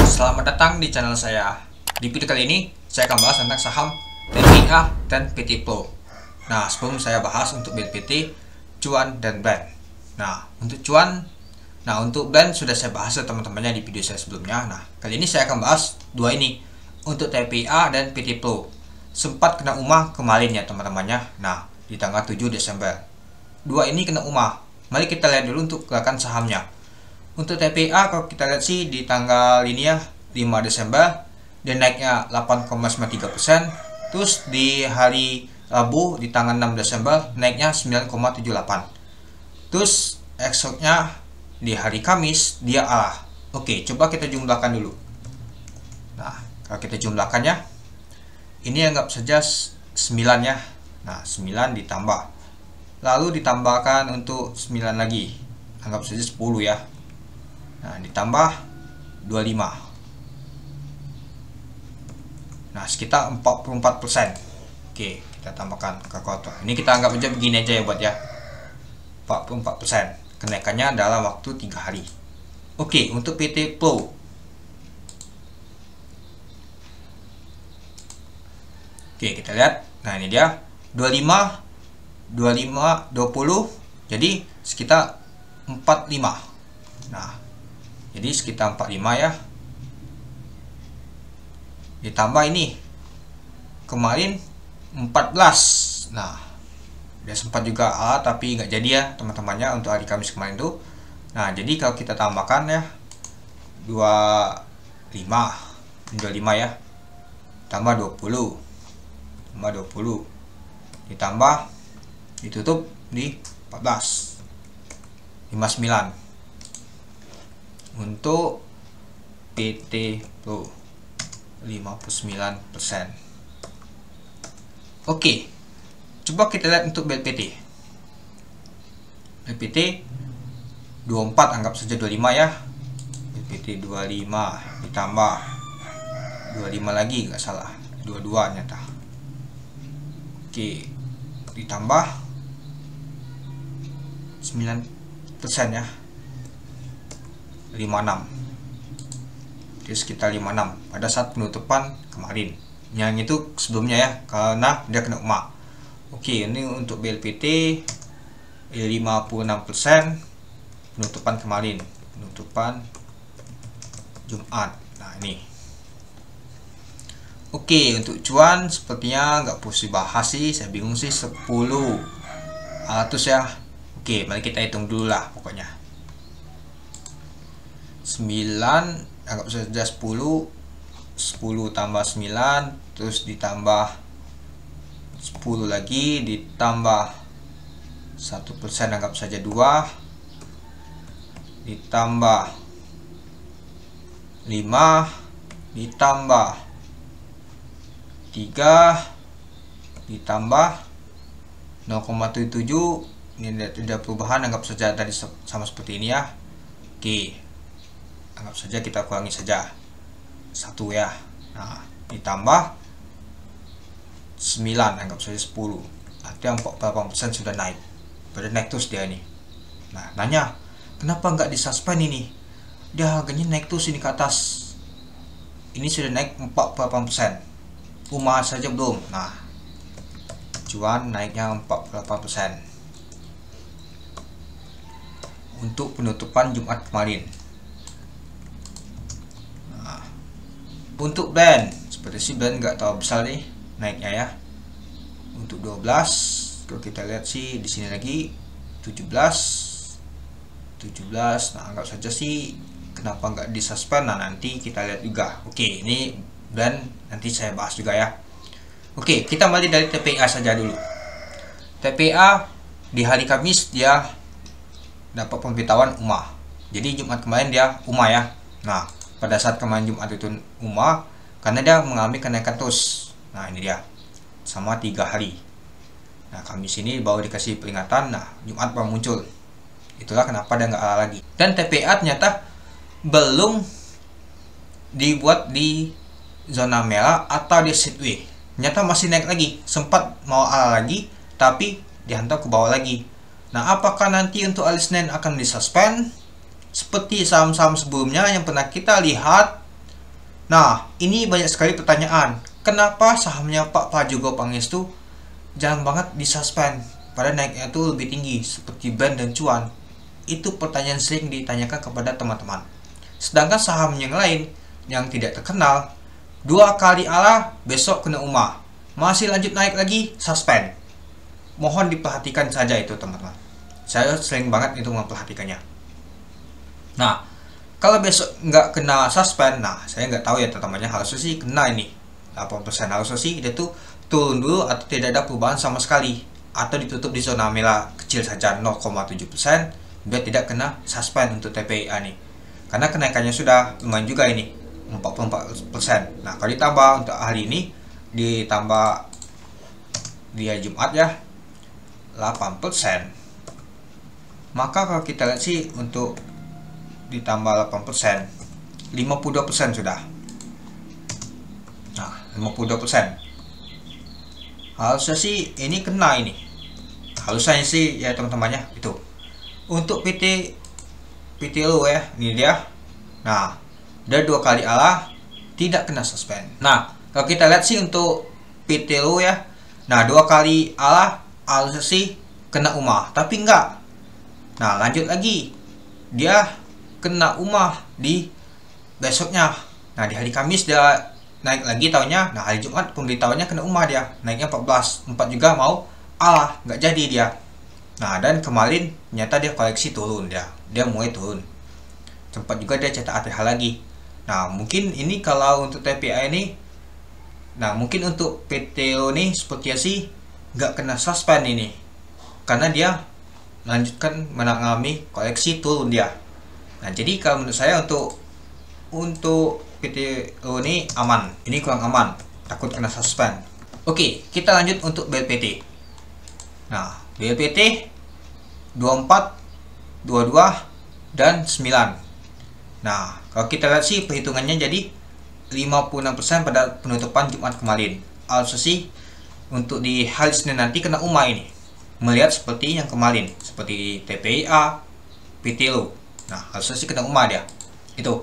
Selamat datang di channel saya. Di video kali ini saya akan bahas tentang saham TPA dan PT Pro. Nah, sebelum saya bahas untuk BLPT, cuan dan brand. Nah, untuk cuan, untuk brand sudah saya bahas teman-temannya di video saya sebelumnya. Nah, kali ini saya akan bahas dua ini, untuk TPA dan PT Pro. Sempat kena umah kemarin ya teman-temannya. Nah, di tanggal 7 Desember. Dua ini kena umah. Mari kita lihat dulu untuk gerakan sahamnya. Untuk TPA kalau kita lihat sih di tanggal ini ya 5 Desember dia naiknya 8,93%. Terus di hari Rabu di tanggal 6 Desember naiknya 9,78. Terus esoknya di hari Kamis dia arah. Oke, coba kita jumlahkan dulu. Nah, kalau kita jumlahkannya ini anggap saja 9 ya. Nah, 9 ditambah. Lalu ditambahkan untuk 9 lagi. Anggap saja 10 ya. Nah, ditambah 25. Nah, sekitar 44%. Oke, kita tambahkan kalkulator. Ini kita anggap aja begini aja ya buat ya. 44%. Kenaikannya dalam waktu 3 hari. Oke, untuk PT Pro. Oke, kita lihat. Nah, ini dia 25 20. Jadi sekitar 45. Nah, jadi sekitar 45 ya. Ditambah ini kemarin 14. Nah, dia sempat juga tapi nggak jadi ya teman-temannya untuk hari Kamis kemarin tuh. Nah, jadi kalau kita tambahkan ya 25 ya. Tambah 20. Tambah 20. Ditambah ditutup di 14. 59 untuk PT Pro 59%. Oke, coba kita lihat untuk BLPT. BLPT 24 anggap saja 25 ya. BLPT 25 ditambah 25 lagi nggak salah 22 nyata. Oke, ditambah 9% ya. 56. Jadi sekitar 56 pada saat penutupan kemarin. Yang itu sebelumnya ya, karena dia kena emak. Oke, ini untuk BLPT 56% penutupan kemarin, penutupan Jumat. Nah, ini. Oke, untuk cuan sepertinya nggak perlu dibahas sih, saya bingung sih 10 ratus ya. Oke, mari kita hitung dulu lah pokoknya. 9 anggap saja 10 tambah 9 terus ditambah 10 lagi ditambah 1% anggap saja 2 ditambah 5 ditambah 3 ditambah 0,77. Ini tidak perubahan, anggap saja tadi sama seperti ini ya. Oke, anggap saja kita kurangi saja 1 ya. Nah, ditambah 9 anggap saja 10. Artinya 48% sudah naik. Pada naik terus dia ini. Nah, nanya kenapa nggak disuspend ini, dia harganya naik terus ini ke atas. Ini sudah naik 48%. Umah saja belum. Nah, cuan naiknya 48% untuk penutupan Jumat kemarin. Nah, untuk brand seperti si brand nggak terlalu besar nih naiknya ya. Untuk 12 kalau kita lihat sih di sini lagi 17. Nah, anggap saja sih kenapa nggak disuspend. Nah, nanti kita lihat juga. Oke, ini brand nanti saya bahas juga ya. Oke, kita mulai dari TPA saja dulu. TPA di hari Kamis dia dapat pemberitahuan umah. Jadi Jumat kemarin dia umah ya. Nah, pada saat kemarin Jumat itu umah karena dia mengalami kenaikan terus. Nah, ini dia sama 3 hari. Nah, Kamis ini baru dikasih peringatan. Nah, Jumat baru muncul. Itulah kenapa dia nggak ala lagi. Dan TPA ternyata belum dibuat di zona merah atau di sideway. Ternyata masih naik lagi. Sempat mau ala lagi tapi dihantar ke bawah lagi. Nah, apakah nanti untuk hari Senin akan disuspend seperti saham-saham sebelumnya yang pernah kita lihat Nah, ini banyak sekali pertanyaan. Kenapa sahamnya Pak Prajogo Pangestu jarang banget disuspend? Pada naiknya itu lebih tinggi seperti BAN dan Cuan. Itu pertanyaan sering ditanyakan kepada teman-teman. Sedangkan saham yang lain yang tidak terkenal, 2 kali ala besok kena umah, masih lanjut naik lagi suspend. Mohon diperhatikan saja itu teman-teman. Saya sering banget itu memperhatikannya. Nah, kalau besok nggak kena suspend, nah saya nggak tahu ya teman-temannya, harusnya sih kena ini 8%, harusnya sih dia tuh turun dulu atau tidak ada perubahan sama sekali, atau ditutup di zona merah kecil saja 0,7% biar tidak kena suspend untuk TPIA nih, karena kenaikannya sudah lumayan juga ini 44%. Nah kalau ditambah untuk hari ini ditambah di hari Jumat ya 8%, maka kalau kita lihat sih untuk ditambah 8%, 52% sudah. Nah 52% harusnya sih ini kena ini, harusnya sih ya teman-temannya itu. Untuk PTLO ya, ini dia. Nah dia 2 kali ala tidak kena suspend. Nah kalau kita lihat sih untuk PTLO ya, nah 2 kali ala harusnya sih kena umah, tapi enggak. Nah lanjut lagi, dia kena umah di besoknya. Nah di hari Kamis dia naik lagi tahunnya. Nah hari Jumat pemberitahuannya kena umah, dia naiknya 14 juga mau alah, nggak jadi dia. Nah dan kemarin ternyata dia koleksi turun, dia mulai turun, sempat juga dia cetak ATH lagi. Nah mungkin ini kalau untuk TPI ini, nah mungkin untuk PTO ini sepertinya sih nggak kena suspend ini, karena dia lanjutkan mengalami koleksi turun dia. Nah jadi kalau menurut saya untuk PTO ini aman, ini kurang aman, takut kena suspend. Oke, kita lanjut untuk BLPT. Nah BLPT 24, 22 dan 9. Nah kalau kita lihat sih perhitungannya jadi 56% pada penutupan Jumat kemarin. Also sih untuk di hari Senin nanti kena umah ini, melihat seperti yang kemarin, seperti TPIA, PTLO. Nah harusnya sih kena umah dia itu.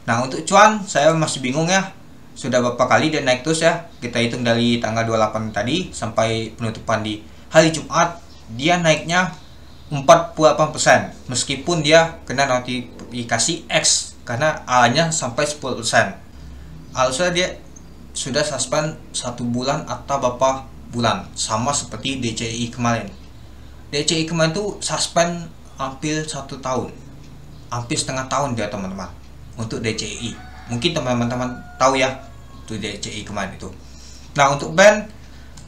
Nah untuk cuan saya masih bingung ya, sudah berapa kali dia naik terus ya. Kita hitung dari tanggal 28 tadi sampai penutupan di hari Jumat, dia naiknya 48%, meskipun dia kena notifikasi X karena alanya sampai 10%. Harusnya dia sudah suspend 1 bulan atau beberapa bulan, sama seperti DCI kemarin. DCI kemarin tuh suspend hampir 1 tahun, hampir setengah tahun dia teman-teman untuk DCI. Mungkin teman-teman tahu ya itu DCI kemarin itu. Nah untuk BAN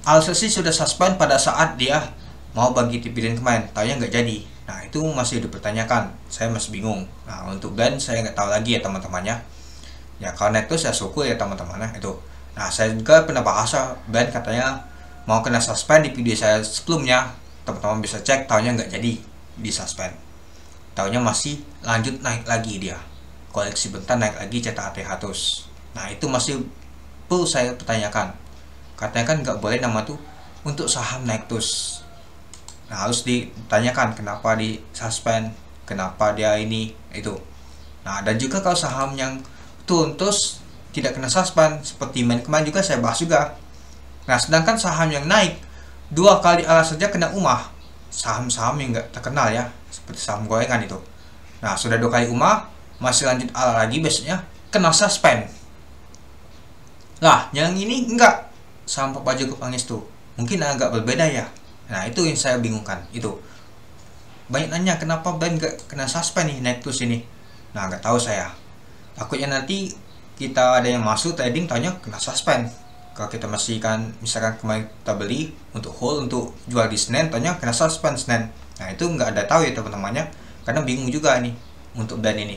harusnya sih sudah suspend pada saat dia mau bagi dividen kemarin, taunya nggak jadi. Nah itu masih dipertanyakan, saya masih bingung. Nah untuk BAN saya nggak tahu lagi ya teman-temannya. Ya kalau naik terus ya syukur ya teman-temannya itu. Nah saya juga pernah bahas BAN katanya mau kena suspend di video saya sebelumnya, teman-teman bisa cek, taunya nggak jadi di suspend, taunya masih lanjut naik lagi dia, koleksi bentar naik lagi cetak ATH terus. Nah itu masih perlu saya pertanyakan, katanya kan nggak boleh nama tuh untuk saham naik terus. Nah harus ditanyakan kenapa di suspend, kenapa dia ini itu. Nah dan juga kalau saham yang turun terus tidak kena suspend, seperti main kemarin juga saya bahas juga. Nah sedangkan saham yang naik 2 kali ala saja kena umah, saham-saham yang nggak terkenal ya, seperti saham gorengan itu. Nah sudah 2 kali umah masih lanjut ala lagi, besoknya kena suspend. Nah yang ini enggak, saham Pak Prajogo Pangestu mungkin agak berbeda ya. Nah itu yang saya bingungkan itu. Banyak nanya kenapa BAN nggak kena suspend nih naik terus ini. Nah nggak tahu saya, takutnya nanti kita ada yang masuk trading tanya kena suspend. Kalau kita masih kan misalkan kemarin kita beli untuk hold untuk jual di Senin, tanya kena suspend Senin. Nah itu nggak ada tahu ya teman-temannya, karena bingung juga nih untuk BAN ini.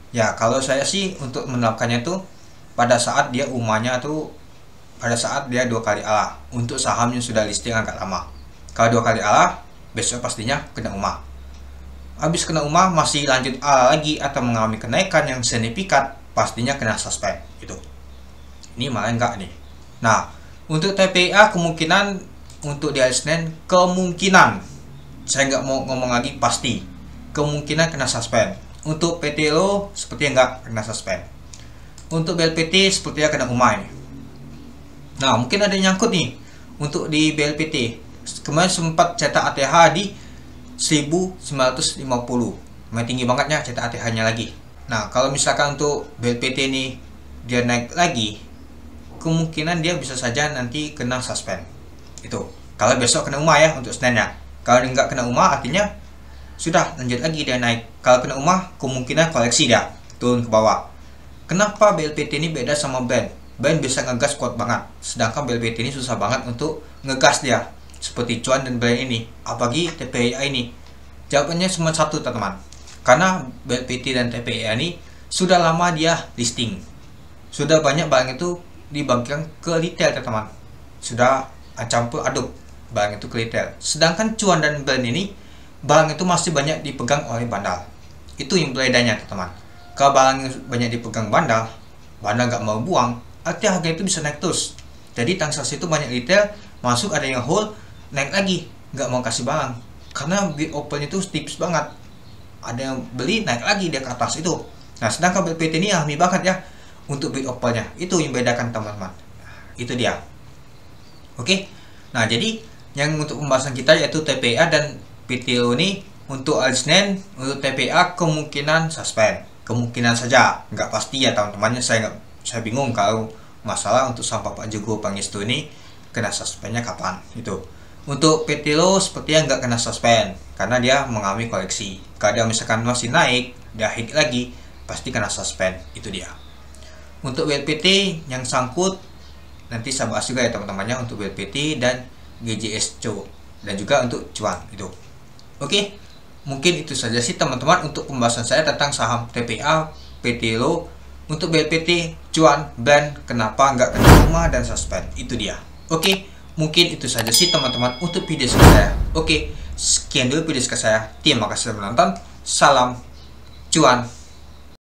Ya kalau saya sih untuk menerapkannya tuh pada saat dia umahnya tuh pada saat dia 2 kali ala untuk saham yang sudah listing agak lama. Kalau 2 kali ala besok pastinya kena umah. Habis kena umah masih lanjut ala lagi atau mengalami kenaikan yang signifikan, pastinya kena suspend itu. Ini malah enggak nih. Nah untuk TPIA kemungkinan untuk di hari Senin kemungkinan, saya nggak mau ngomong lagi pasti, kemungkinan kena suspend. Untuk PTLO sepertinya nggak kena suspend. untuk BLPT sepertinya kena umai. Nah, mungkin ada yang nyangkut nih untuk di BLPT. Kemarin sempat cetak ATH di 1950. Lumayan tinggi bangetnya cetak ATH-nya lagi. Nah, kalau misalkan untuk BLPT ini dia naik lagi, kemungkinan dia bisa saja nanti kena suspend. Itu kalau besok kena umah ya untuk Seninnya. Kalau nggak kena umah artinya sudah lanjut lagi dia naik. Kalau kena umah kemungkinan koleksi dia turun ke bawah. Kenapa BLPT ini beda sama band? Band bisa ngegas kuat banget, sedangkan BLPT ini susah banget untuk ngegas dia. Seperti cuan dan band ini, apalagi TPIA ini. Jawabannya cuma satu teman-teman. Karena BLPT dan TPIA ini sudah lama dia listing. Sudah banyak barang itu dibagikan ke retail teman-teman. Sudah campur aduk barang itu ke retail. Sedangkan cuan dan band ini barang itu masih banyak dipegang oleh bandar. Itu yang bedanya teman-teman. Kalau barang banyak dipegang bandar nggak mau buang, artinya harga itu bisa naik terus. Jadi transaksi itu banyak retail masuk, ada yang hold, naik lagi, nggak mau kasih barang karena bid open itu tipis banget. Ada yang beli, naik lagi dia ke atas itu. Nah, sedangkan BLPT ini alami banget ya untuk bid opennya. Itu yang bedakan teman-teman. Itu dia. Oke. Nah, jadi yang untuk pembahasan kita yaitu TPA dan PTO ini untuk hari Senin. Untuk TPA kemungkinan suspend. Kemungkinan saja, nggak pasti ya teman-temannya. Saya bingung kalau masalah untuk sampah Pak Jogo Pangestu ini kena suspendnya kapan itu. Untuk PTLO sepertinya nggak kena suspend karena dia mengalami koleksi. Kalau dia misalkan masih naik, dia hit lagi, pasti kena suspend. Itu dia. Untuk BLPT yang sangkut nanti saya bahas juga ya teman-temannya untuk BLPT dan GJSCO dan juga untuk cuan itu. Oke, mungkin itu saja sih teman-teman untuk pembahasan saya tentang saham TPA, PTLO. Untuk BLPT, cuan, band, kenapa nggak kena rumah dan suspend. Itu dia. Oke, mungkin itu saja sih teman-teman untuk video saya. Oke, sekian dulu video saya. Terima kasih sudah menonton. Salam cuan.